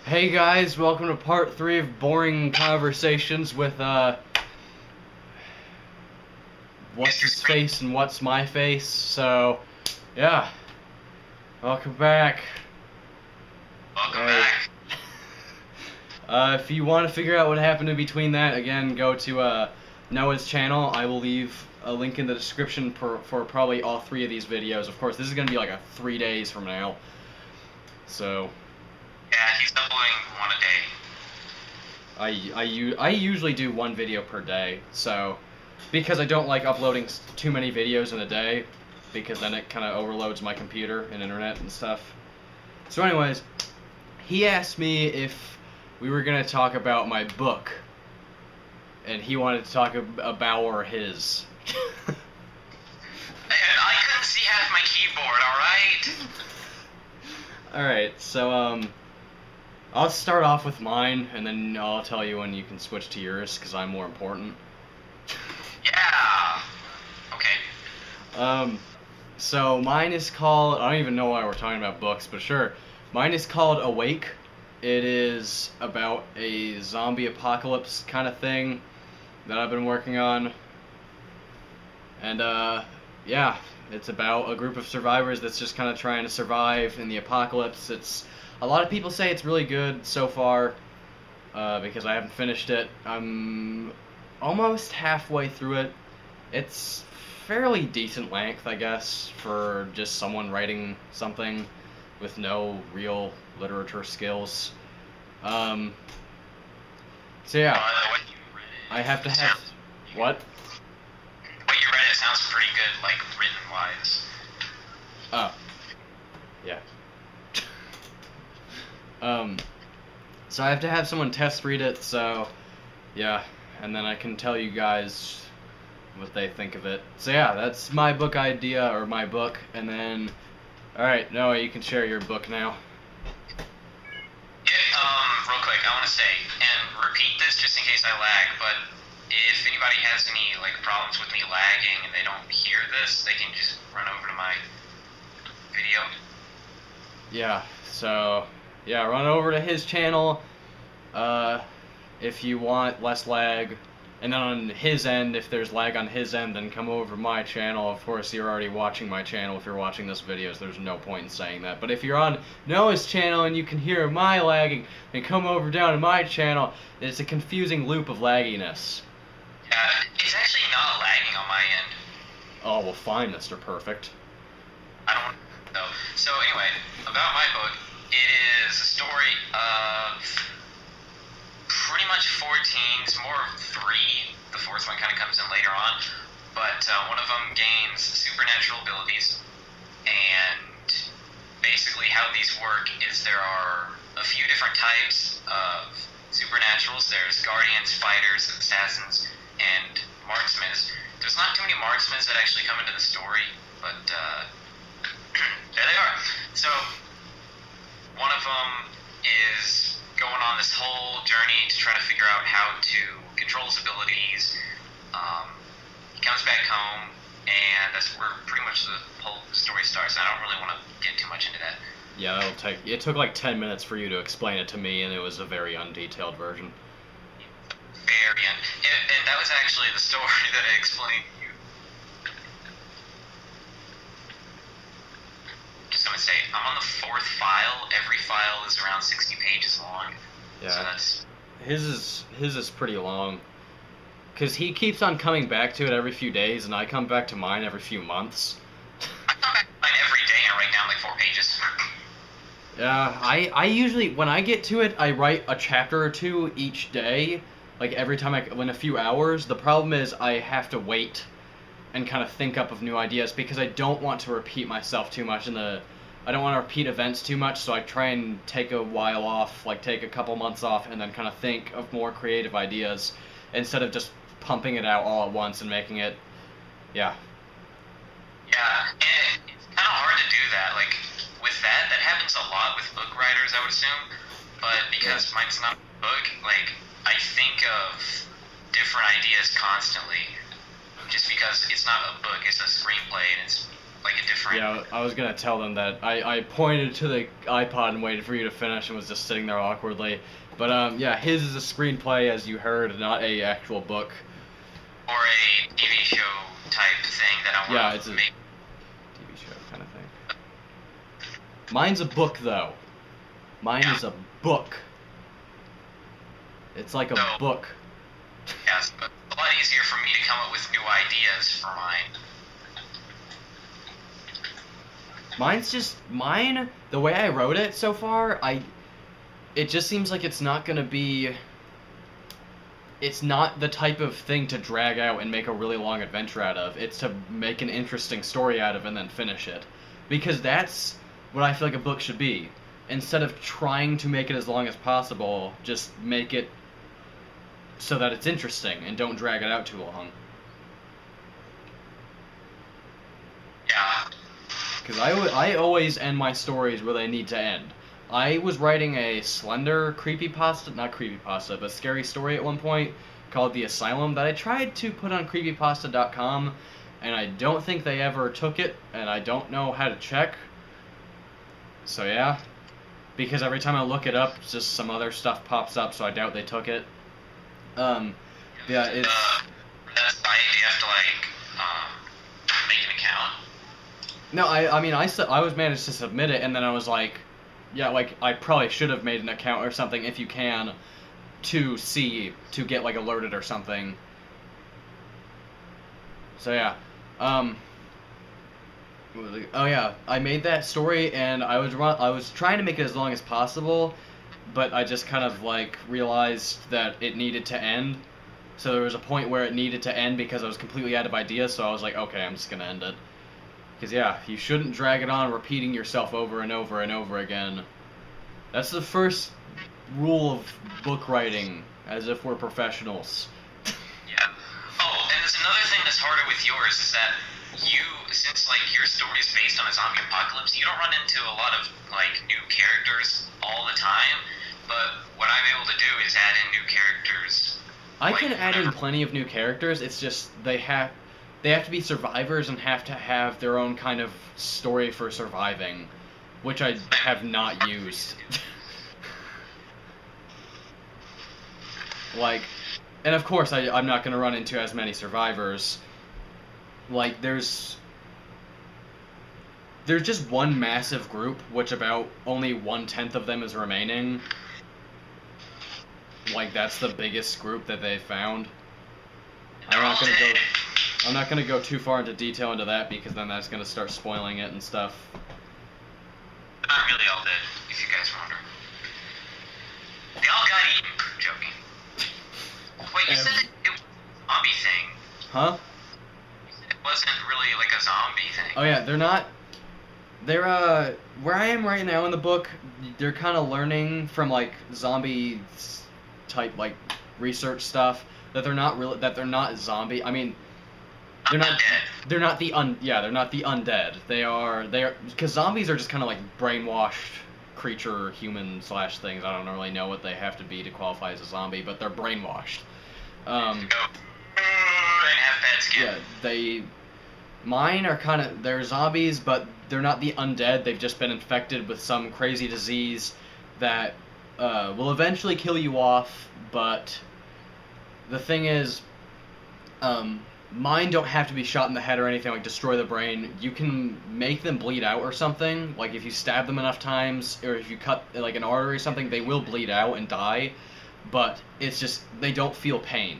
Hey guys, welcome to part 3 of Boring Conversations with, what's his face and what's my face, so, yeah. Welcome back. Welcome back. If you want to figure out what happened in between that, again, go to, Noah's channel. I will leave a link in the description for probably all 3 of these videos. Of course, this is going to be like 3 days from now, so... Yeah, he's uploading one a day. I usually do 1 video per day, so because I don't like uploading too many videos in a day, because then it kind of overloads my computer and internet and stuff. So anyways, he asked me if we were going to talk about my book, and he wanted to talk about his. I couldn't see half my keyboard, alright? Alright, so, I'll start off with mine, and then I'll tell you when you can switch to yours, because I'm more important. Yeah. Okay. So mine is called, I don't even know why we're talking about books, but sure. Mine is called Awake. It is about a zombie apocalypse kind of thing that I've been working on. And, yeah, it's about a group of survivors that's just kind of trying to survive in the apocalypse. A lot of people say it's really good so far, because I haven't finished it. I'm almost halfway through it. It's fairly decent length, I guess, for just someone writing something with no real literature skills. So yeah, I have to have... What? What you read, it sounds pretty good, like, written-wise. Oh. Yeah. So I have to have someone test read it, so, yeah, and then I can tell you guys what they think of it. So yeah, that's my book idea, or my book, and then, alright, Noah, you can share your book now. Real quick, I want to say, and repeat this just in case I lag, but if anybody has any, like, problems with me lagging and they don't hear this, they can just run over to my video. Yeah, so... yeah, run over to his channel, if you want less lag, and then on his end, if there's lag on his end, then come over to my channel. Of course, you're already watching my channel if you're watching this video, so there's no point in saying that. But if you're on Noah's channel and you can hear my lagging, then come over down to my channel. It's a confusing loop of lagginess. Yeah, it's actually not lagging on my end. Oh, well, fine, Mr. Perfect. I don't know. So anyway, about my book, it is a story of pretty much 4 teams, more of 3. The 4th one kind of comes in later on. But one of them gains supernatural abilities. And basically how these work is there are a few different types of supernaturals. There's guardians, fighters, assassins, and marksmen. There's not too many marksmen that actually come into the story, but there they are. So one of them is going on this whole journey to try to figure out how to control his abilities. He comes back home, and that's where pretty much the whole story starts. I don't really want to get too much into that. Yeah, it took like 10 minutes for you to explain it to me, and it was a very undetailed version. And that was actually the story that I explained to you. Just gonna say, I'm on the 4th file. Every file is around 60 pages long. Yeah. So that's... His is pretty long. Because he keeps on coming back to it every few days, and I come back to mine every few months. I come back to mine every day and write down like 4 pages. Yeah, I usually, when I get to it, I write a chapter or 2 each day. Like every time in a few hours. The problem is I have to wait and kind of think up of new ideas, because I don't want to repeat myself too much I don't want to repeat events too much, so I try and take a while off, like take a couple months off, and then kind of think of more creative ideas, instead of just pumping it out all at once and making it, yeah. Yeah, and it's kind of hard to do that. Like, with that happens a lot with book writers, I would assume, but because mine's not a book, like, I think of different ideas constantly, just because it's not a book, it's a screenplay, and it's like a different. Yeah, I was gonna tell them that. I pointed to the iPod and waited for you to finish and was just sitting there awkwardly. But yeah, his is a screenplay, as you heard, not a actual book. Or a TV show type thing that I want Yeah, to it's a make. TV show kind of thing. Mine's a book, though. Mine is a book. It's like a book. Yes, but a lot easier for me to come up with new ideas for mine. Mine's just mine. The way I wrote it so far, it just seems like it's not gonna be. It's not the type of thing to drag out and make a really long adventure out of. It's to make an interesting story out of and then finish it, because that's what I feel like a book should be. Instead of trying to make it as long as possible, just make it so that it's interesting and don't drag it out too long. Yeah. Because I always end my stories where they need to end. I was writing a slender creepypasta, not creepypasta, but scary story at one point called The Asylum that I tried to put on creepypasta.com, and I don't think they ever took it, and I don't know how to check. So yeah, because every time I look it up, just some other stuff pops up, so I doubt they took it. Yeah, it's... That site, do you have to, like, make an account? No, I mean, I was managed to submit it, and then I was like, yeah, like, I probably should have made an account or something, if you can, to get, like, alerted or something. So, yeah. Oh, yeah, I made that story, and I was trying to make it as long as possible, but I just kind of, like, realized that it needed to end. So there was a point where it needed to end because I was completely out of ideas, so I was like, okay, I'm just gonna end it. Because, yeah, you shouldn't drag it on repeating yourself over and over and over again. That's the first rule of book writing, as if we're professionals. Yeah. Oh, and there's another thing that's harder with yours is that since, like, your story is based on a zombie apocalypse, you don't run into a lot of, like, new characters all the time. But what I'm able to do is add in new characters. I can add in plenty of new characters, it's just they have to be survivors and have to have their own kind of story for surviving, which I have not used. Like, and of course I'm not going to run into as many survivors. Like, there's just one massive group, which about only 1/10 of them is remaining. Like, that's the biggest group that they found. I'm not gonna go too far into detail into that because then that's gonna start spoiling it and stuff. Not really all dead, if you guys wonder. They all got eaten. Joking. Wait, you said it was a zombie thing. Huh? You said it wasn't really like a zombie thing. Oh yeah, they're not. They're where I am right now in the book, they're kind of learning from like zombie type like research stuff that they're not zombie. I mean, they're not the undead. They're because zombies are just kind of like brainwashed creature human / things. I don't really know what they have to be to qualify as a zombie, but they're brainwashed. And have bad skin. Yeah, mine are they're zombies, but they're not the undead. They've just been infected with some crazy disease that will eventually kill you off, but the thing is, mine don't have to be shot in the head or anything, like destroy the brain. You can make them bleed out or something, like if you stab them enough times, or if you cut like an artery or something, they will bleed out and die, but it's just, they don't feel pain.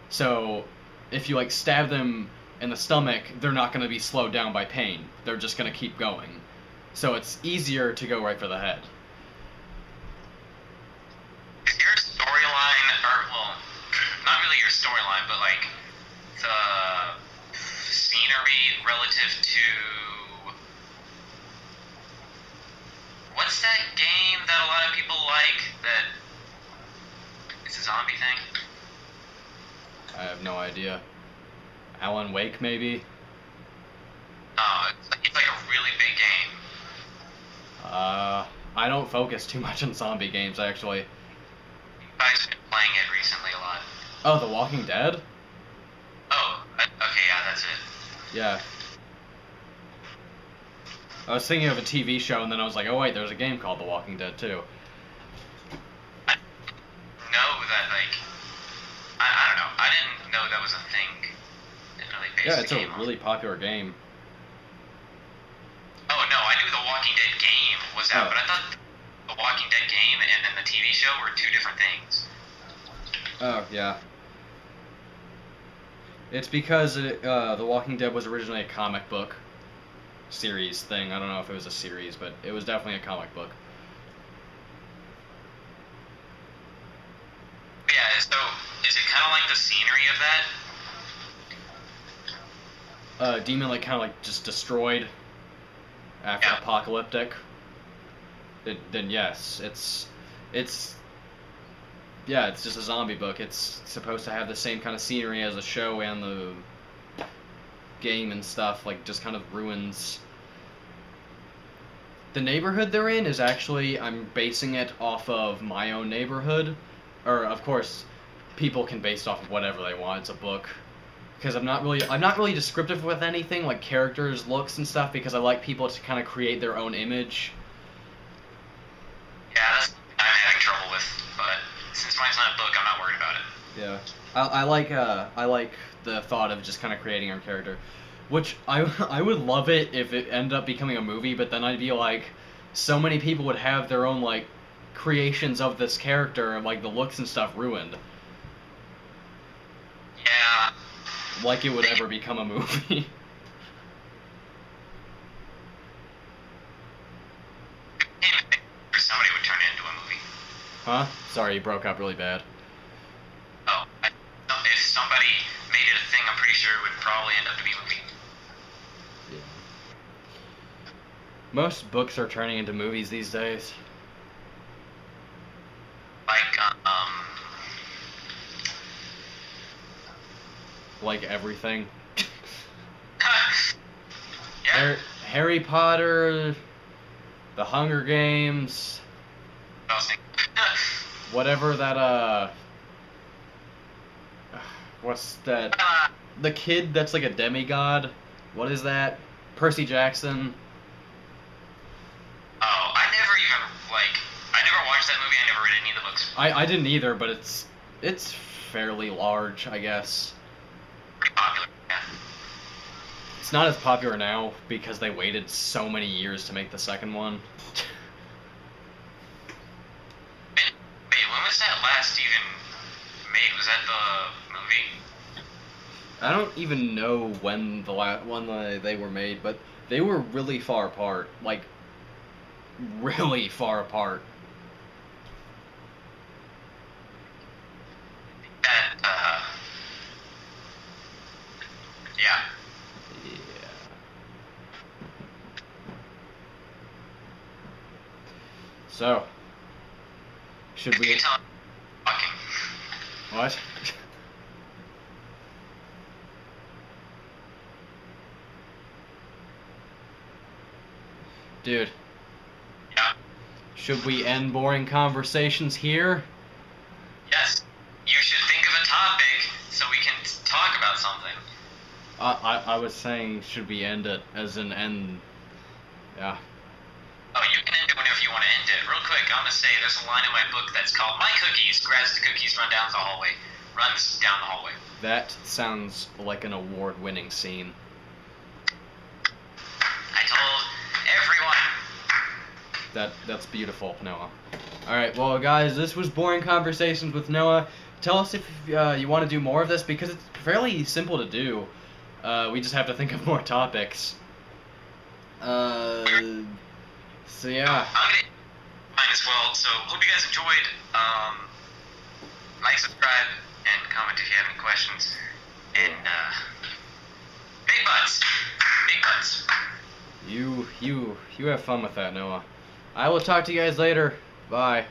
So, if you like stab them in the stomach, they're not going to be slowed down by pain. They're just going to keep going. So it's easier to go right for the head. Is your storyline, or, well, not really your storyline, but like the scenery relative to, what's that game that a lot of people like that it's a zombie thing? I have no idea. Alan Wake, maybe? It's like a really big game. I don't focus too much on zombie games, actually. You guys have been playing it recently a lot. Oh, The Walking Dead? Oh, okay, yeah, that's it. Yeah. I was thinking of a TV show, and then I was like, oh wait, there's a game called The Walking Dead too. I know that, like, I don't know. I didn't know that was a thing. Didn't really base Yeah, the it's game a on. really popular game. Oh no, I knew the Walking Dead game was out, Oh. but I thought the Walking Dead game and then the TV show were two different things. Oh yeah. It's because The Walking Dead was originally a comic book series thing. I don't know if it was a series, but it was definitely a comic book. Yeah, so is it kind of like the scenery of that? Demon like kind of like just destroyed after Yeah. apocalyptic. Then yes, yeah, it's just a zombie book. It's supposed to have the same kind of scenery as the show and the game and stuff, like just kind of ruins. The neighborhood they're in is actually, I'm basing it off of my own neighborhood. Or, of course, people can base it off of whatever they want. It's a book. Because I'm not really descriptive with anything, like characters, looks, and stuff, because I like people to kind of create their own image. Yeah, that's what I'm having trouble with, but since mine's not a book, I'm not worried about it. Yeah, I like the thought of just kind of creating our character, which I would love it if it ended up becoming a movie, but then I'd be like, so many people would have their own like creations of this character and like the looks and stuff ruined, Yeah. like it would ever become a movie. Somebody would turn it into a movie. Huh? Sorry, you broke up really bad. Oh, if somebody made it a thing, I'm pretty sure it would probably end up to be a movie. Yeah. Most books are turning into movies these days. Like, Like everything. yeah. Harry Potter, The Hunger Games, I was thinking. whatever that, what's that? The kid that's like a demigod. What is that? Percy Jackson. Oh, I never watched that movie. I never read any of the books. I didn't either, but it's fairly large, I guess. Pretty popular. Yeah. It's not as popular now because they waited so many years to make the second one. Wait, when was that last even made? Was that the movie? I don't even know when the one they were made, but they were really far apart, like really far apart. That, yeah. Yeah. So, should You we? tell me talking. What? Dude, Yeah. should we end boring conversations here? Yes. You should think of a topic so we can talk about something. I was saying, should we end it as an end? Yeah. Oh, you can end it whenever you want to end it. Real quick, I'm gonna say there's a line in my book that's called "My Cookies." Grabs the cookies, runs down the hallway. That sounds like an award-winning scene. I told everyone. That's beautiful, Noah. All right, well, guys, this was Boring Conversations with Noah. Tell us if you want to do more of this, because it's fairly simple to do. We just have to think of more topics. So yeah. I'm gonna mine as well. So hope you guys enjoyed. Like, subscribe, and comment if you have any questions. And big butts. Big butts. You have fun with that, Noah. I will talk to you guys later. Bye.